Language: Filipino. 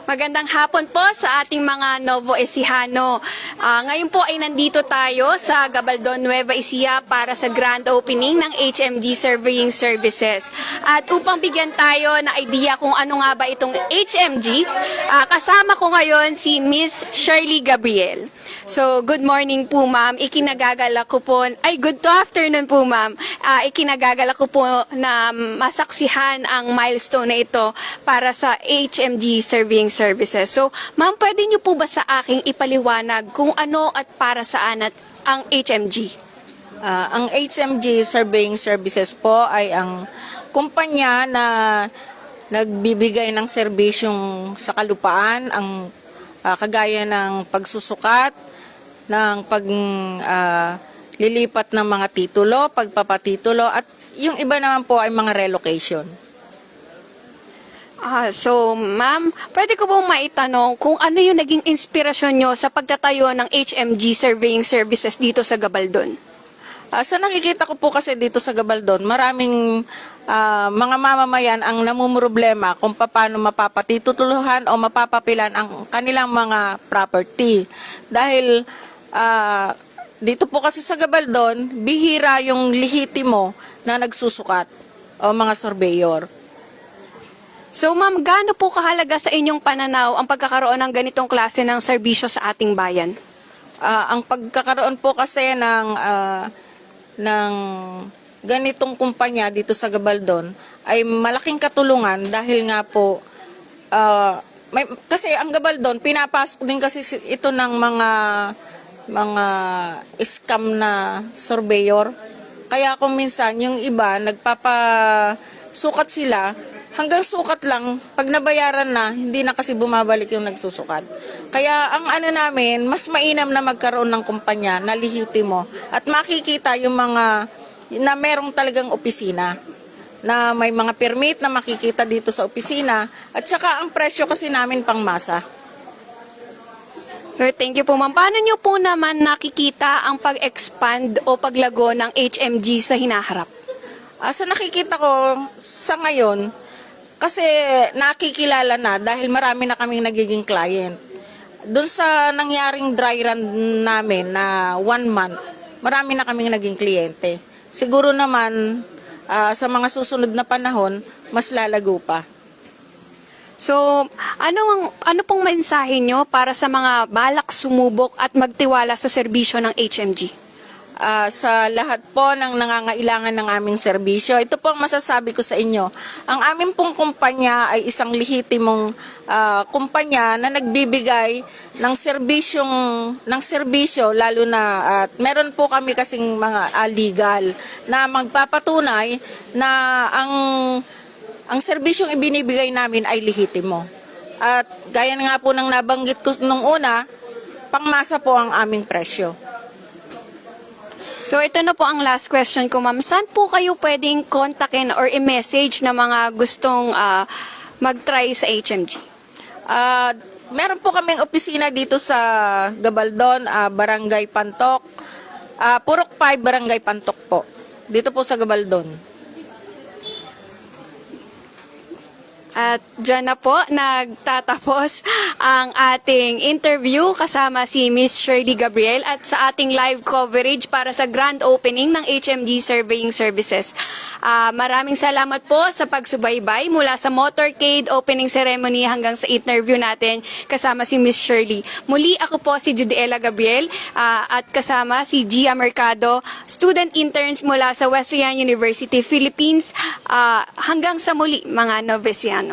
Magandang hapon po sa ating mga Novo Ecijano. Ngayon po ay nandito tayo sa Gabaldon, Nueva Ecija para sa grand opening ng HMG Surveying Services. At upang bigyan tayo na idea kung ano nga ba itong HMG, kasama ko ngayon si Miss Shirley Gabriel. So, good morning po ma'am. Good afternoon po ma'am. Ikinagagalak ko po na masaksihan ang milestone na ito para sa HMG Surveying Services. So, ma'am, pwede niyo po ba sa aking ipaliwanag kung ano at para saan ang HMG? Ang HMG Surveying Services po ay ang kumpanya na nagbibigay ng serbisyong sa kalupaan, ang kagaya ng pagsusukat, ng paglilipat ng mga titulo, pagpapatitulo, at yung iba naman po ay mga relocation. So, ma'am, pwede ko bang maitanong kung ano yung naging inspirasyon nyo sa pagtatayo ng HMG Surveying Services dito sa Gabaldon? Sa nakikita ko po kasi dito sa Gabaldon, maraming mga mamamayan ang namumroblema kung paano mapapatitutuluhan o mapapapilan ang kanilang mga property. Dahil dito po kasi sa Gabaldon, bihira yung lihitimo na nagsusukat o mga surveyor. So, ma'am, gaano po kahalaga sa inyong pananaw ang pagkakaroon ng ganitong klase ng serbisyo sa ating bayan? Ang pagkakaroon po kasi ng ganitong kumpanya dito sa Gabaldon ay malaking katulungan dahil nga po kasi ang Gabaldon pinapasok din kasi ito ng mga scam na surveyor. Kaya kung minsan yung iba nagpapasukat sila, hanggang sukat lang, pag nabayaran na, hindi na kasi bumabalik yung nagsusukat. Kaya ang ano namin, mas mainam na magkaroon ng kumpanya na lihitimo at makikita yung mga na merong talagang opisina, na may mga permit na makikita dito sa opisina, at saka ang presyo kasi namin pangmasa. Sir, thank you po ma'am. Paano nyo po naman nakikita ang pag-expand o paglago ng HMG sa hinaharap? Sa nakikita ko sa ngayon, kasi nakikilala na dahil marami na kaming nagiging client. Doon sa nangyaring dry run namin na 1 month, marami na kaming naging kliyente. Siguro naman sa mga susunod na panahon, mas lalago pa. So, ano pong mensahe nyo para sa mga balak sumubok at magtiwala sa serbisyo ng HMG? Sa lahat po ng nangangailangan ng aming serbisyo, ito po ang masasabi ko sa inyo. Ang aming pong kumpanya ay isang lehitimong kumpanya na nagbibigay ng serbisyo, lalo na at meron po kami kasing mga legal na magpapatunay na ang serbisyong ibinibigay namin ay lehitimo. At gaya nga po ng nabanggit ko nung una, pangmasa po ang aming presyo. So ito na po ang last question ko ma'am. Saan po kayo pwedeng kontakin or i-message na mga gustong mag-try sa HMG? Meron po kaming opisina dito sa Gabaldon, Barangay Pantok. Purok 5, Barangay Pantok po. Dito po sa Gabaldon. At dyan na po nagtatapos ang ating interview kasama si Miss Shirley Gabriel at sa ating live coverage para sa grand opening ng HMG Surveying Services. Maraming salamat po sa pagsubaybay mula sa motorcade opening ceremony hanggang sa interview natin kasama si Miss Shirley. Muli ako po si Judiela Gabriel at kasama si Gia Mercado, student interns mula sa Wesleyan University, Philippines. Hanggang sa muli mga Novesiano.